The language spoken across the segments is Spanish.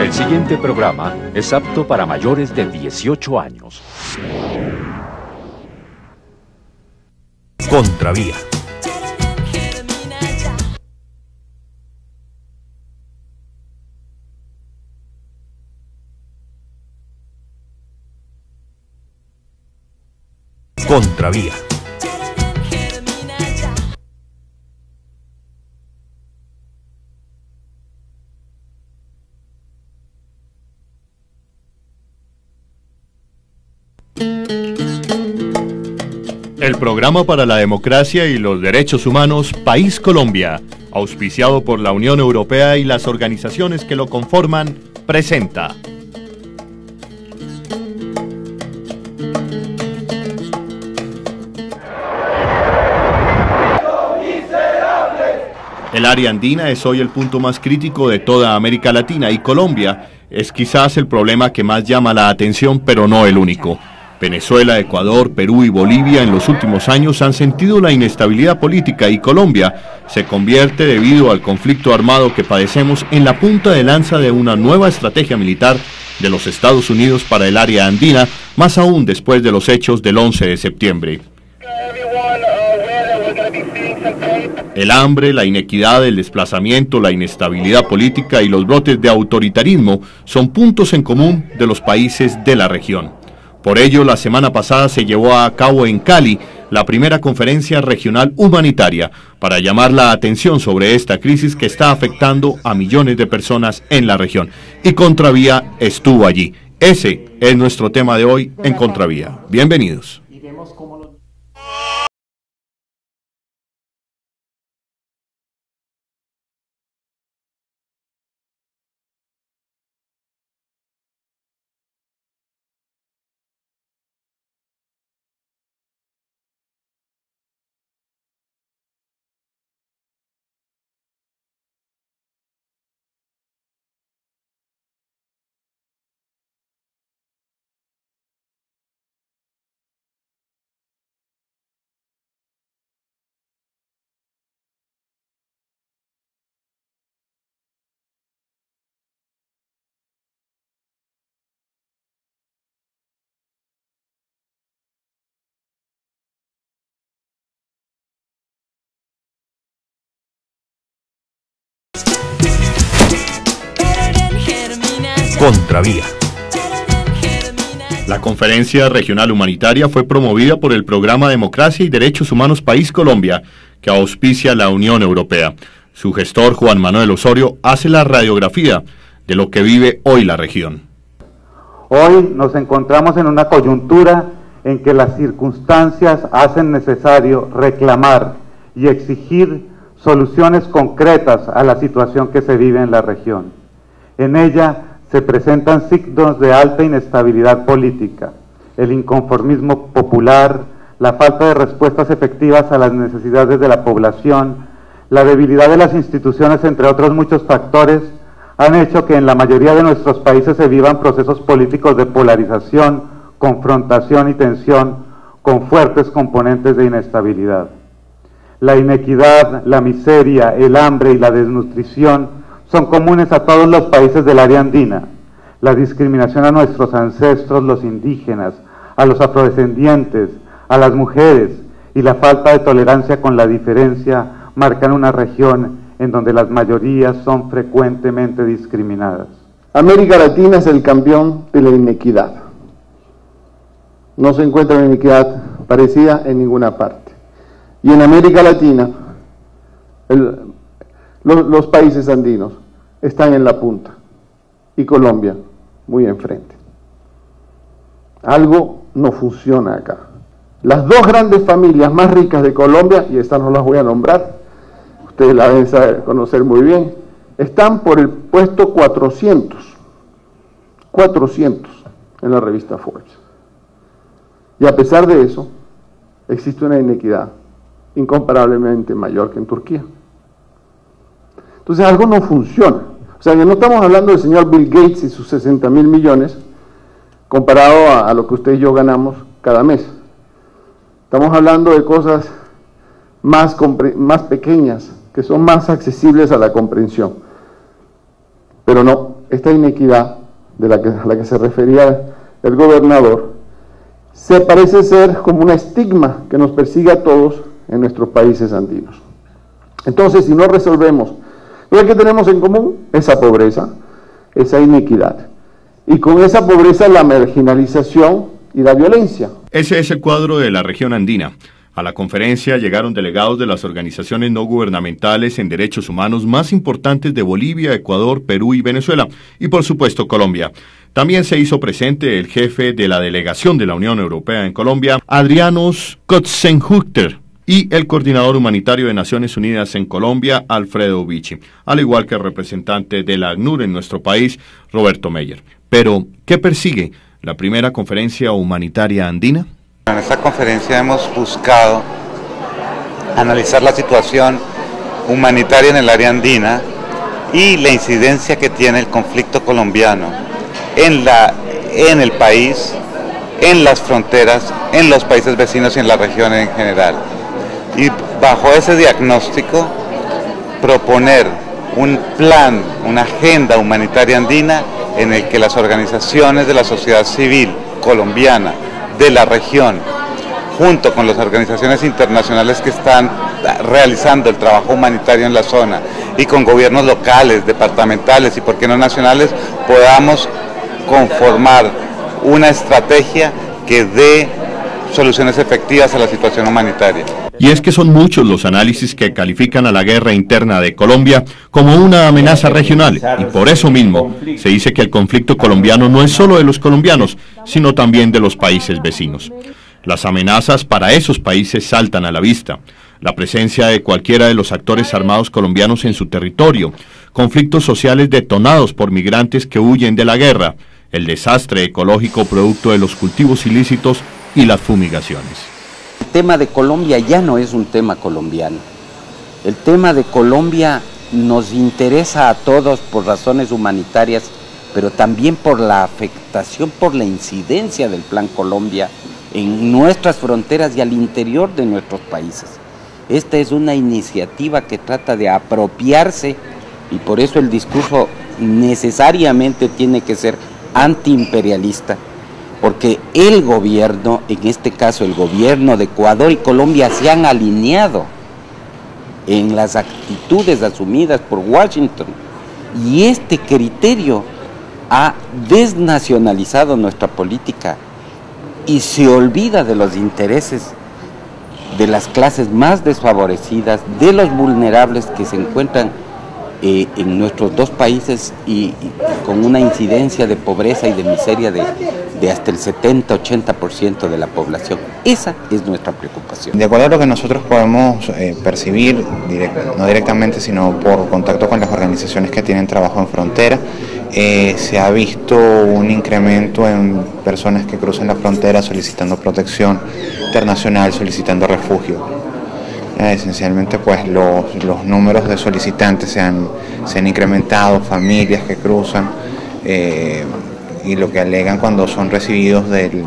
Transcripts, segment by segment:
El siguiente programa es apto para mayores de 18 años. Contravía. Contravía. El programa para la democracia y los derechos humanos País Colombia, auspiciado por la Unión Europea y las organizaciones que lo conforman, presenta El área andina es hoy el punto más crítico de toda América Latina y Colombia es quizás el problema que más llama la atención, pero no el único. Venezuela, Ecuador, Perú y Bolivia en los últimos años han sentido la inestabilidad política y Colombia se convierte, debido al conflicto armado que padecemos, en la punta de lanza de una nueva estrategia militar de los Estados Unidos para el área andina, más aún después de los hechos del 11 de septiembre. El hambre, la inequidad, el desplazamiento, la inestabilidad política y los brotes de autoritarismo son puntos en común de los países de la región. Por ello, la semana pasada se llevó a cabo en Cali la primera conferencia regional humanitaria para llamar la atención sobre esta crisis que está afectando a millones de personas en la región. Y Contravía estuvo allí. Ese es nuestro tema de hoy en Contravía. Bienvenidos. Contravía. La conferencia regional humanitaria fue promovida por el programa Democracia y Derechos Humanos País Colombia, que auspicia la Unión Europea. Su gestor, Juan Manuel Osorio, hace la radiografía de lo que vive hoy la región. Hoy nos encontramos en una coyuntura en que las circunstancias hacen necesario reclamar y exigir soluciones concretas a la situación que se vive en la región. En ella se presentan signos de alta inestabilidad política, el inconformismo popular, la falta de respuestas efectivas a las necesidades de la población, la debilidad de las instituciones, entre otros muchos factores, han hecho que en la mayoría de nuestros países se vivan procesos políticos de polarización, confrontación y tensión, con fuertes componentes de inestabilidad. La inequidad, la miseria, el hambre y la desnutrición son comunes a todos los países del área andina. La discriminación a nuestros ancestros, los indígenas, a los afrodescendientes, a las mujeres y la falta de tolerancia con la diferencia marcan una región en donde las mayorías son frecuentemente discriminadas. América Latina es el campeón de la inequidad. No se encuentra una inequidad parecida en ninguna parte. Y en América Latina, los países andinos están en la punta y Colombia muy enfrente. Algo no funciona acá. Las dos grandes familias más ricas de Colombia, y estas no las voy a nombrar, ustedes la deben saber, conocer muy bien, están por el puesto 400 en la revista Forbes. Y a pesar de eso, existe una inequidad incomparablemente mayor que en Turquía. Entonces algo no funciona. O sea, que no estamos hablando del señor Bill Gates y sus 60.000 millones comparado a lo que usted y yo ganamos cada mes. Estamos hablando de cosas más pequeñas, que son más accesibles a la comprensión. Pero no, esta inequidad a la que se refería el gobernador, se parece ser como un estigma que nos persigue a todos en nuestros países andinos. Entonces, si no resolvemos lo que tenemos en común, esa pobreza, esa inequidad, y con esa pobreza la marginalización y la violencia. Ese es el cuadro de la región andina. A la conferencia llegaron delegados de las organizaciones no gubernamentales en derechos humanos más importantes de Bolivia, Ecuador, Perú y Venezuela, y por supuesto Colombia. También se hizo presente el jefe de la delegación de la Unión Europea en Colombia, Adrianos Kotzenhuchter, y el coordinador humanitario de Naciones Unidas en Colombia, Alfredo Vicci, al igual que el representante de la ACNUR en nuestro país, Roberto Meyer. Pero, ¿qué persigue la primera conferencia humanitaria andina? En esta conferencia hemos buscado analizar la situación humanitaria en el área andina y la incidencia que tiene el conflicto colombiano en el país, en las fronteras, en los países vecinos y en la región en general. Y bajo ese diagnóstico proponer un plan, una agenda humanitaria andina en el que las organizaciones de la sociedad civil colombiana de la región, junto con las organizaciones internacionales que están realizando el trabajo humanitario en la zona y con gobiernos locales, departamentales y por qué no nacionales, podamos conformar una estrategia que dé soluciones efectivas a la situación humanitaria. Y es que son muchos los análisis que califican a la guerra interna de Colombia como una amenaza regional, y por eso mismo se dice que el conflicto colombiano no es solo de los colombianos, sino también de los países vecinos. Las amenazas para esos países saltan a la vista: la presencia de cualquiera de los actores armados colombianos en su territorio, conflictos sociales detonados por migrantes que huyen de la guerra, el desastre ecológico producto de los cultivos ilícitos y las fumigaciones. El tema de Colombia ya no es un tema colombiano. El tema de Colombia nos interesa a todos por razones humanitarias, pero también por la afectación, por la incidencia del Plan Colombia en nuestras fronteras y al interior de nuestros países. Esta es una iniciativa que trata de apropiarse, y por eso el discurso necesariamente tiene que ser antiimperialista, porque el gobierno, en este caso el gobierno de Ecuador y Colombia, se han alineado en las actitudes asumidas por Washington, y este criterio ha desnacionalizado nuestra política y se olvida de los intereses de las clases más desfavorecidas, de los vulnerables que se encuentran en nuestros dos países y con una incidencia de pobreza y de miseria de hasta el 70-80% de la población. Esa es nuestra preocupación. De acuerdo a lo que nosotros podemos percibir, no directamente, sino por contacto con las organizaciones que tienen trabajo en frontera, se ha visto un incremento en personas que cruzan la frontera solicitando protección internacional, solicitando refugio. Esencialmente, pues los números de solicitantes se han incrementado, familias que cruzan, y lo que alegan cuando son recibidos del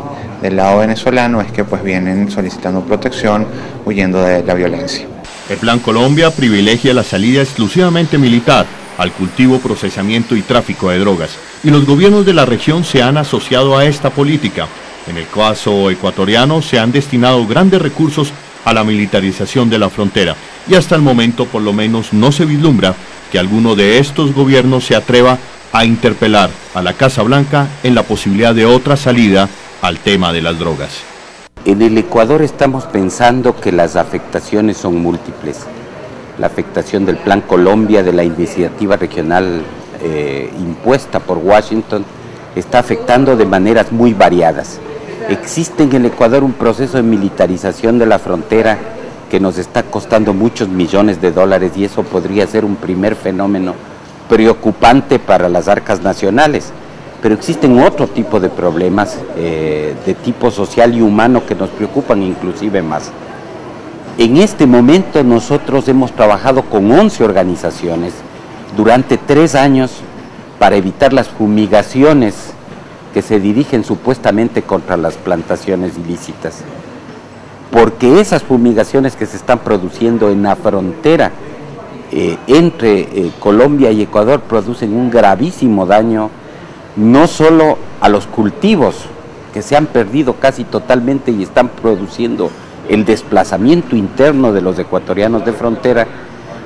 lado venezolano es que pues vienen solicitando protección, huyendo de la violencia. El Plan Colombia privilegia la salida exclusivamente militar al cultivo, procesamiento y tráfico de drogas, y los gobiernos de la región se han asociado a esta política. En el caso ecuatoriano se han destinado grandes recursos a la militarización de la frontera, y hasta el momento por lo menos no se vislumbra que alguno de estos gobiernos se atreva a interpelar a la Casa Blanca en la posibilidad de otra salida al tema de las drogas. En el Ecuador estamos pensando que las afectaciones son múltiples. La afectación del Plan Colombia, de la iniciativa regional impuesta por Washington, está afectando de maneras muy variadas. Existe en el Ecuador un proceso de militarización de la frontera que nos está costando muchos millones de dólares, y eso podría ser un primer fenómeno preocupante para las arcas nacionales. Pero existen otro tipo de problemas de tipo social y humano que nos preocupan inclusive más. En este momento nosotros hemos trabajado con 11 organizaciones durante 3 años para evitar las fumigaciones que se dirigen supuestamente contra las plantaciones ilícitas, porque esas fumigaciones que se están produciendo en la frontera entre Colombia y Ecuador producen un gravísimo daño, no solo a los cultivos, que se han perdido casi totalmente y están produciendo el desplazamiento interno de los ecuatorianos de frontera,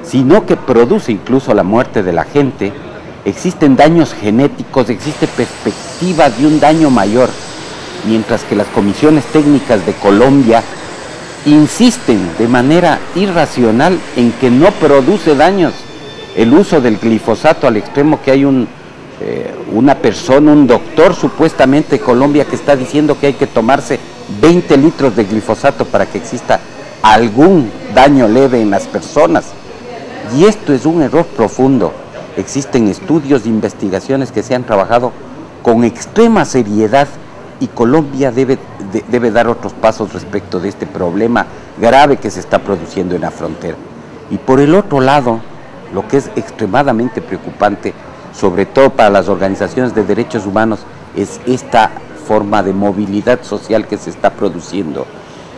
sino que produce incluso la muerte de la gente. Existen daños genéticos, existe perspectiva de un daño mayor, mientras que las comisiones técnicas de Colombia insisten de manera irracional en que no produce daños el uso del glifosato, al extremo que hay una persona, un doctor supuestamente de Colombia, que está diciendo que hay que tomarse 20 litros de glifosato para que exista algún daño leve en las personas. Y esto es un error profundo. Existen estudios e investigaciones que se han trabajado con extrema seriedad y Colombia debe dar otros pasos respecto de este problema grave que se está produciendo en la frontera. Y por el otro lado, lo que es extremadamente preocupante, sobre todo para las organizaciones de derechos humanos, es esta forma de movilidad social que se está produciendo,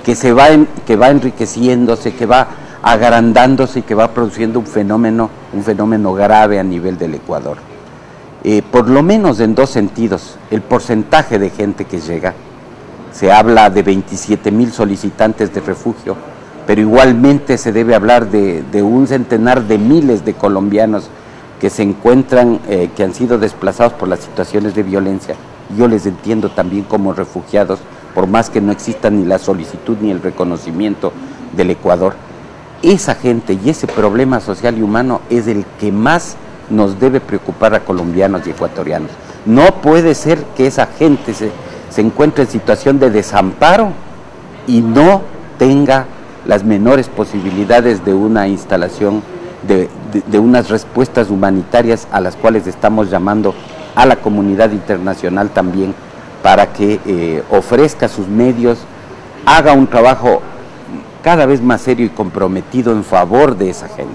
que va enriqueciéndose, que va agrandándose y que va produciendo un fenómeno grave a nivel del Ecuador. Por lo menos en dos sentidos: el porcentaje de gente que llega, se habla de 27.000 solicitantes de refugio, pero igualmente se debe hablar de un centenar de miles de colombianos que se encuentran, que han sido desplazados por las situaciones de violencia. Yo les entiendo también como refugiados, por más que no exista ni la solicitud ni el reconocimiento del Ecuador. Esa gente y ese problema social y humano es el que más nos debe preocupar a colombianos y ecuatorianos. No puede ser que esa gente se encuentre en situación de desamparo y no tenga las menores posibilidades de una instalación, de unas respuestas humanitarias a las cuales estamos llamando a la comunidad internacional también, para que ofrezca sus medios, haga un trabajo cada vez más serio y comprometido en favor de esa gente.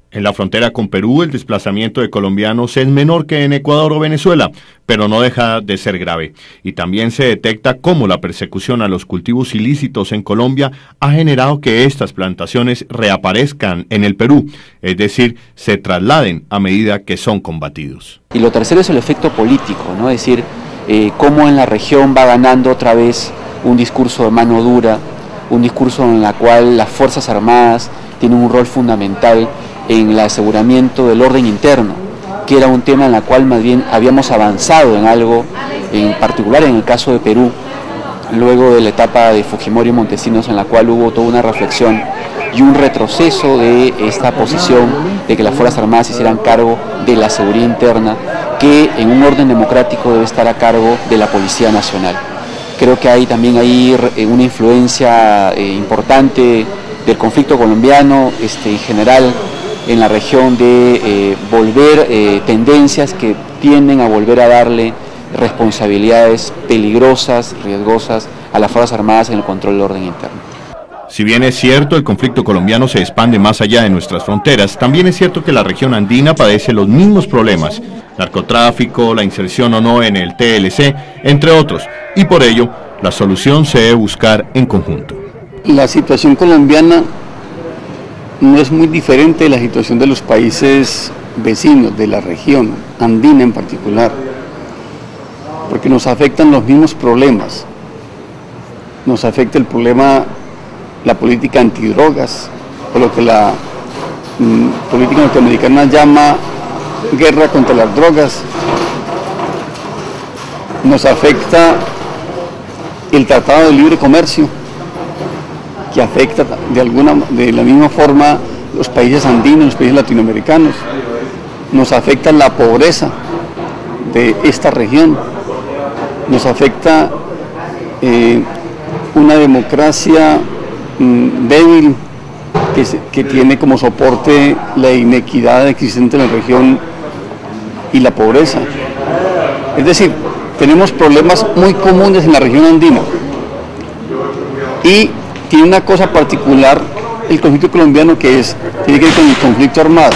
En la frontera con Perú, el desplazamiento de colombianos es menor que en Ecuador o Venezuela, pero no deja de ser grave. Y también se detecta cómo la persecución a los cultivos ilícitos en Colombia ha generado que estas plantaciones reaparezcan en el Perú, es decir, se trasladen a medida que son combatidos. Y lo tercero es el efecto político, ¿no? Es decir, cómo en la región va ganando otra vez un discurso de mano dura, un discurso en el cual las Fuerzas Armadas tienen un rol fundamental en el aseguramiento del orden interno, que era un tema en el cual más bien habíamos avanzado en algo, en particular en el caso de Perú, luego de la etapa de Fujimori y Montesinos, en la cual hubo toda una reflexión y un retroceso de esta posición de que las Fuerzas Armadas se hicieran cargo de la seguridad interna, que en un orden democrático debe estar a cargo de la Policía Nacional. Creo que hay también una influencia importante del conflicto colombiano en general en la región, de volver tendencias que tienden a volver a darle responsabilidades peligrosas, riesgosas a las Fuerzas Armadas en el control del orden interno. Si bien es cierto, el conflicto colombiano se expande más allá de nuestras fronteras, también es cierto que la región andina padece los mismos problemas: narcotráfico, la inserción o no en el TLC, entre otros, y por ello la solución se debe buscar en conjunto. La situación colombiana no es muy diferente de la situación de los países vecinos, de la región andina en particular, porque nos afectan los mismos problemas. Nos afecta el problema, la política antidrogas, o lo que la política norteamericana llama guerra contra las drogas. Nos afecta el Tratado de Libre Comercio, que afecta de la misma forma los países andinos, los países latinoamericanos. Nos afecta la pobreza de esta región, nos afecta una democracia débil que tiene como soporte la inequidad existente en la región y la pobreza. Es decir, tenemos problemas muy comunes en la región andina y tiene una cosa particular el conflicto colombiano, que tiene que ver con el conflicto armado,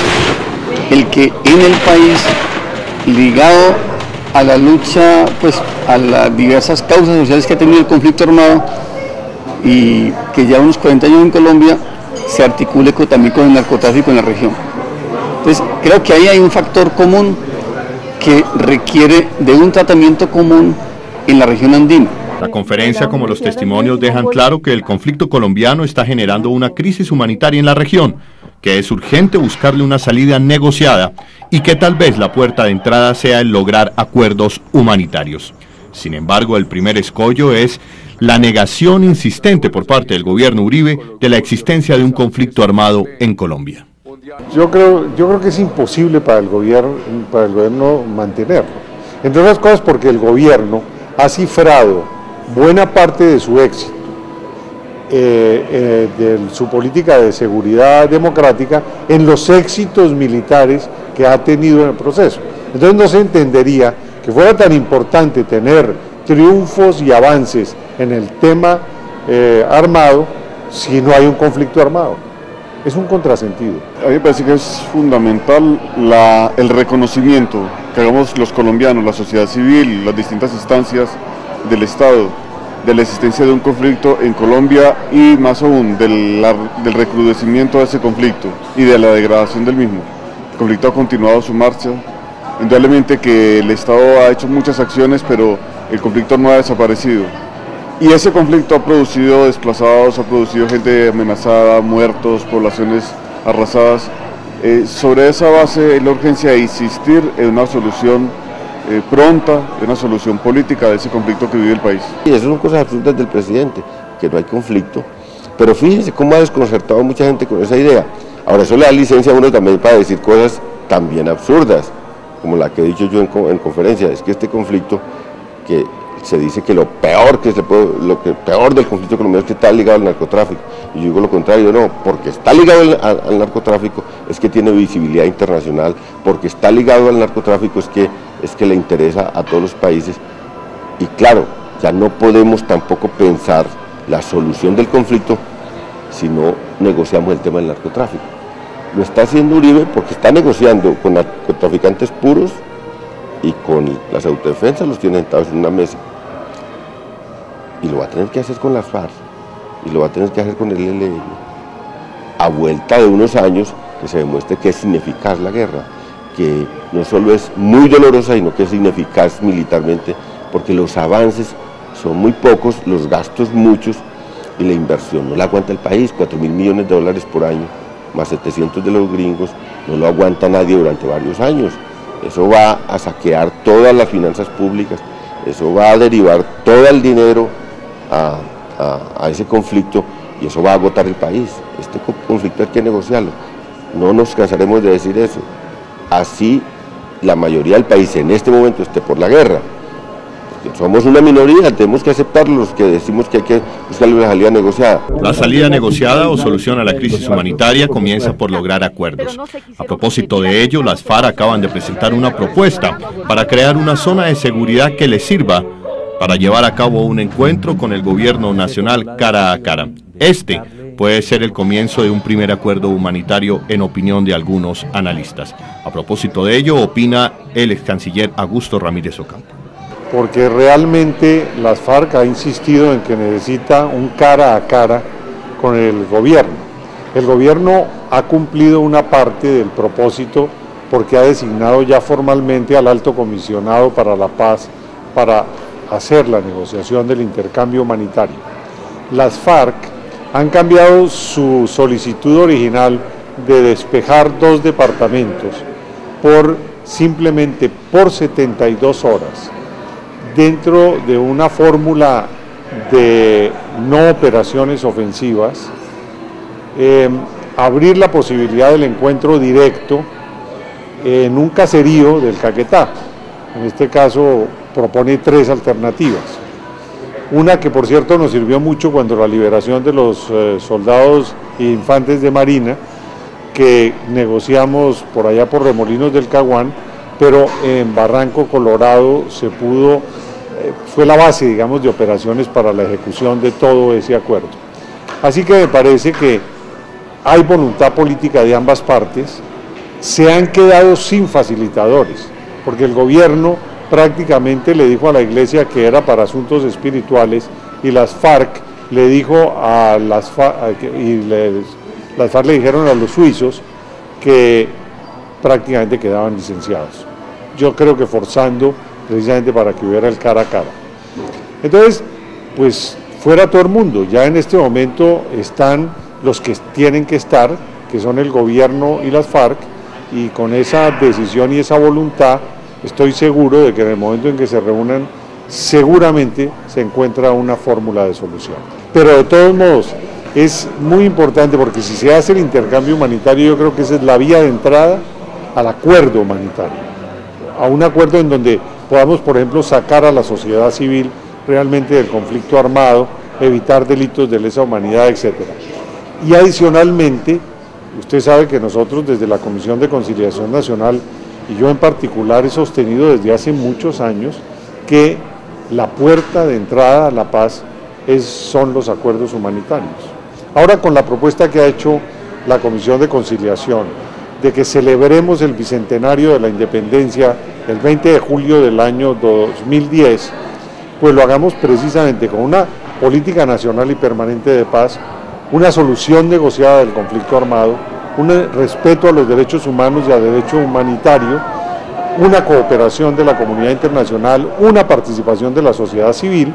el que en el país, ligado a la lucha, pues a las diversas causas sociales que ha tenido el conflicto armado y que ya unos 40 años en Colombia, se articule también con el narcotráfico en la región. Entonces, creo que ahí hay un factor común que requiere de un tratamiento común en la región andina. La conferencia, como los testimonios, dejan claro que el conflicto colombiano está generando una crisis humanitaria en la región, que es urgente buscarle una salida negociada y que tal vez la puerta de entrada sea el lograr acuerdos humanitarios. Sin embargo, el primer escollo es la negación insistente por parte del gobierno Uribe de la existencia de un conflicto armado en Colombia. Yo creo que es imposible para el gobierno mantenerlo. Entre otras cosas porque el gobierno ha cifrado buena parte de su éxito, de su política de seguridad democrática, en los éxitos militares que ha tenido en el proceso. Entonces no se entendería que fuera tan importante tener triunfos y avances en el tema armado si no hay un conflicto armado. Es un contrasentido. A mí me parece que es fundamental el reconocimiento que hagamos los colombianos, la sociedad civil, las distintas instancias del Estado, de la existencia de un conflicto en Colombia y más aún del recrudecimiento de ese conflicto y de la degradación del mismo. El conflicto ha continuado su marcha, indudablemente que el Estado ha hecho muchas acciones, pero el conflicto no ha desaparecido. Y ese conflicto ha producido desplazados, ha producido gente amenazada, muertos, poblaciones arrasadas. Sobre esa base es la urgencia de insistir en una solución pronta, en una solución política de ese conflicto que vive el país. Y eso son cosas absurdas del presidente, que no hay conflicto, pero fíjense cómo ha desconcertado a mucha gente con esa idea. Ahora eso le da licencia a uno también para decir cosas también absurdas, como la que he dicho yo en conferencia, es que este conflicto que se dice que lo peor del conflicto colombiano es que está ligado al narcotráfico, y yo digo lo contrario, no, porque está ligado al narcotráfico es que tiene visibilidad internacional, porque está ligado al narcotráfico es que le interesa a todos los países, y claro, ya no podemos tampoco pensar la solución del conflicto si no negociamos el tema del narcotráfico. Lo está haciendo Uribe porque está negociando con narcotraficantes puros y con las autodefensas, los tiene sentados en una mesa. Y lo va a tener que hacer con las FARC, y lo va a tener que hacer con el ELN, a vuelta de unos años que se demuestre que es ineficaz la guerra, que no solo es muy dolorosa, sino que es ineficaz militarmente, porque los avances son muy pocos, los gastos muchos, y la inversión no la aguanta el país. 4.000 millones de dólares por año, más 700 de los gringos, no lo aguanta nadie durante varios años. Eso va a saquear todas las finanzas públicas, eso va a derivar todo el dinero a ese conflicto, y eso va a agotar el país. Este conflicto hay que negociarlo, no nos cansaremos de decir eso. Así la mayoría del país en este momento esté por la guerra, porque somos una minoría, tenemos que aceptar los que decimos que hay que buscarle una salida negociada. La salida negociada o solución a la crisis humanitaria comienza por lograr acuerdos. A propósito de ello, las FARC acaban de presentar una propuesta para crear una zona de seguridad que les sirva para llevar a cabo un encuentro con el gobierno nacional cara a cara. Este puede ser el comienzo de un primer acuerdo humanitario en opinión de algunos analistas. A propósito de ello, opina el ex canciller Augusto Ramírez Ocampo. Porque realmente las FARC ha insistido en que necesita un cara a cara con el gobierno. El gobierno ha cumplido una parte del propósito porque ha designado ya formalmente al alto comisionado para la paz para hacer la negociación del intercambio humanitario. Las FARC han cambiado su solicitud original de despejar 2 departamentos simplemente por 72 horas, dentro de una fórmula de no operaciones ofensivas, abrir la posibilidad del encuentro directo en un caserío del Caquetá. En este caso propone 3 alternativas. Una que por cierto nos sirvió mucho cuando la liberación de los soldados e infantes de Marina, que negociamos por allá por Remolinos del Caguán, pero en Barranco Colorado fue la base, digamos, de operaciones para la ejecución de todo ese acuerdo. Así que me parece que hay voluntad política de ambas partes, se han quedado sin facilitadores, porque el gobierno prácticamente le dijo a la iglesia que era para asuntos espirituales, y las FARC le dijo a las FARC le dijeron a los suizos que prácticamente quedaban licenciados. Yo creo que forzando precisamente para que hubiera el cara a cara. Entonces, pues fuera todo el mundo, ya en este momento están los que tienen que estar, que son el gobierno y las FARC, y con esa decisión y esa voluntad estoy seguro de que en el momento en que se reúnan seguramente se encuentra una fórmula de solución. Pero de todos modos es muy importante porque si se hace el intercambio humanitario yo creo que esa es la vía de entrada al acuerdo humanitario, a un acuerdo en donde podamos, por ejemplo, sacar a la sociedad civil realmente del conflicto armado, evitar delitos de lesa humanidad, etc. Y adicionalmente, usted sabe que nosotros desde la Comisión de Conciliación Nacional, y yo en particular he sostenido desde hace muchos años que la puerta de entrada a la paz son los acuerdos humanitarios. Ahora con la propuesta que ha hecho la Comisión de Conciliación, de que celebremos el bicentenario de la independencia el 20 de julio del año 2010, pues lo hagamos precisamente con una política nacional y permanente de paz, una solución negociada del conflicto armado, un respeto a los derechos humanos y al derecho humanitario, una cooperación de la comunidad internacional, una participación de la sociedad civil,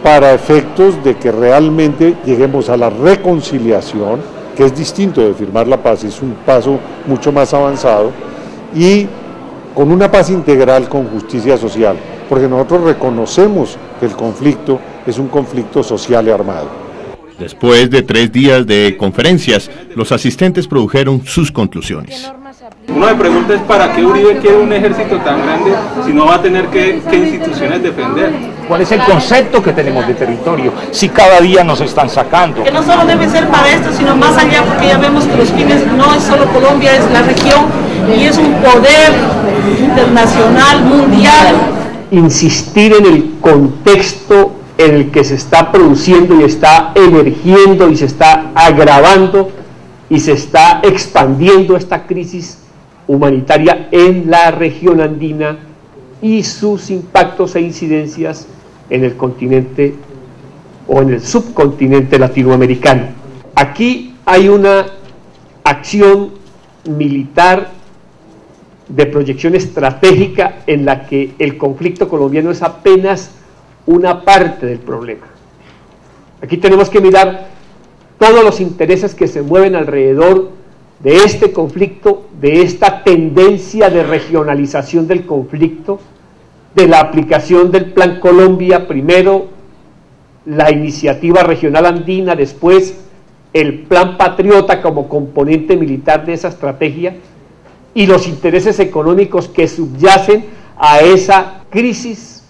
para efectos de que realmente lleguemos a la reconciliación, que es distinto de firmar la paz, es un paso mucho más avanzado, y con una paz integral con justicia social, porque nosotros reconocemos que el conflicto es un conflicto social y armado. Después de 3 días de conferencias, los asistentes produjeron sus conclusiones. Uno me pregunta es ¿para qué Uribe quiere un ejército tan grande si no va a tener qué instituciones defender? ¿Cuál es el concepto que tenemos de territorio? Si cada día nos están sacando. Que no solo debe ser para esto, sino más allá, porque ya vemos que los fines no es solo Colombia, es la región y es un poder internacional, mundial. Insistir en el contexto en el que se está produciendo y está emergiendo y se está agravando y se está expandiendo esta crisis humanitaria en la región andina y sus impactos e incidencias en el continente o en el subcontinente latinoamericano. Aquí hay una acción militar de proyección estratégica en la que el conflicto colombiano es apenas una parte del problema. Aquí tenemos que mirar todos los intereses que se mueven alrededor de este conflicto, de esta tendencia de regionalización del conflicto, de la aplicación del Plan Colombia, primero la iniciativa regional andina, después el Plan Patriota como componente militar de esa estrategia, y los intereses económicos que subyacen a esa crisis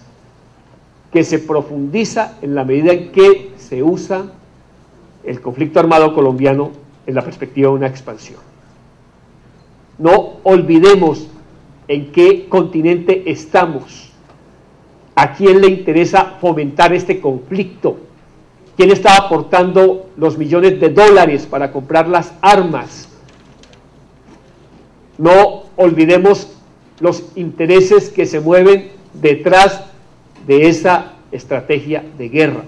que se profundiza en la medida en que se usa el conflicto armado colombiano en la perspectiva de una expansión. No olvidemos en qué continente estamos, a quién le interesa fomentar este conflicto, quién está aportando los millones de dólares para comprar las armas. No olvidemos los intereses que se mueven detrás de esa estrategia de guerra,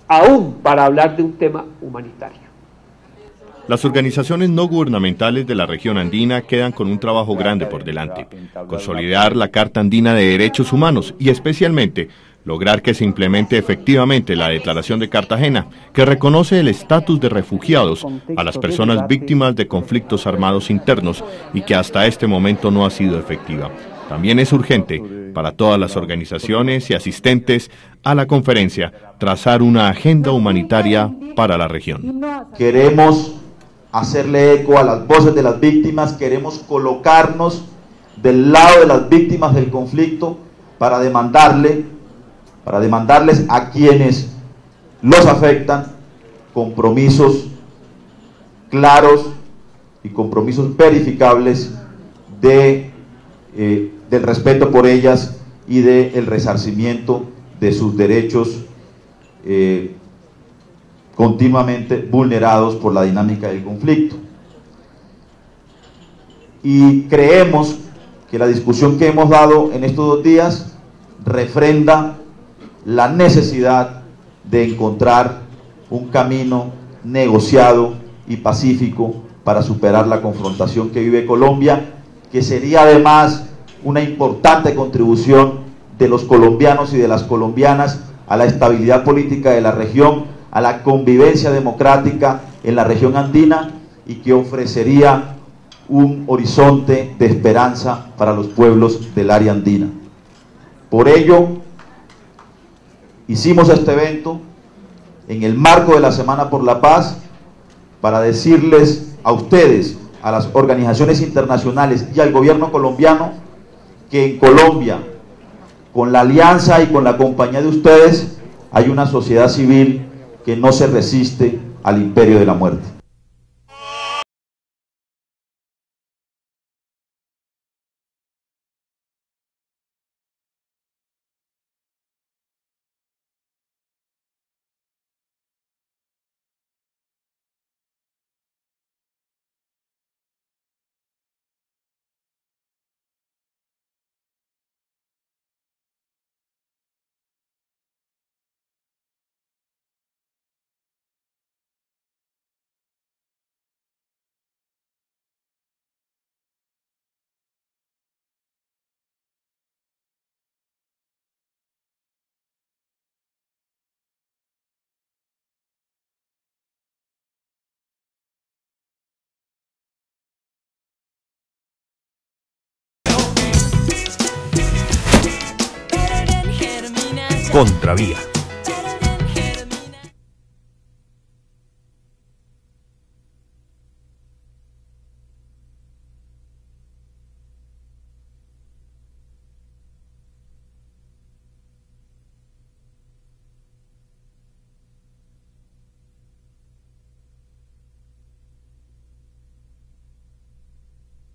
aún para hablar de un tema humanitario. Las organizaciones no gubernamentales de la región andina quedan con un trabajo grande por delante: consolidar la Carta Andina de Derechos Humanos y especialmente lograr que se implemente efectivamente la Declaración de Cartagena, que reconoce el estatus de refugiados a las personas víctimas de conflictos armados internos y que hasta este momento no ha sido efectiva. También es urgente para todas las organizaciones y asistentes a la conferencia trazar una agenda humanitaria para la región. Queremos hacerle eco a las voces de las víctimas, queremos colocarnos del lado de las víctimas del conflicto para demandarles a quienes los afectan compromisos claros y compromisos verificables del respeto por ellas y del resarcimiento de sus derechos continuamente vulnerados por la dinámica del conflicto. Y creemos que la discusión que hemos dado en estos 2 días refrenda la necesidad de encontrar un camino negociado y pacífico para superar la confrontación que vive Colombia, que sería además una importante contribución de los colombianos y de las colombianas a la estabilidad política de la región, a la convivencia democrática en la región andina, y que ofrecería un horizonte de esperanza para los pueblos del área andina. Por ello, hicimos este evento en el marco de la Semana por la Paz para decirles a ustedes, a las organizaciones internacionales y al gobierno colombiano, que en Colombia, con la alianza y con la compañía de ustedes, hay una sociedad civil que no se resiste al imperio de la muerte. Contravía.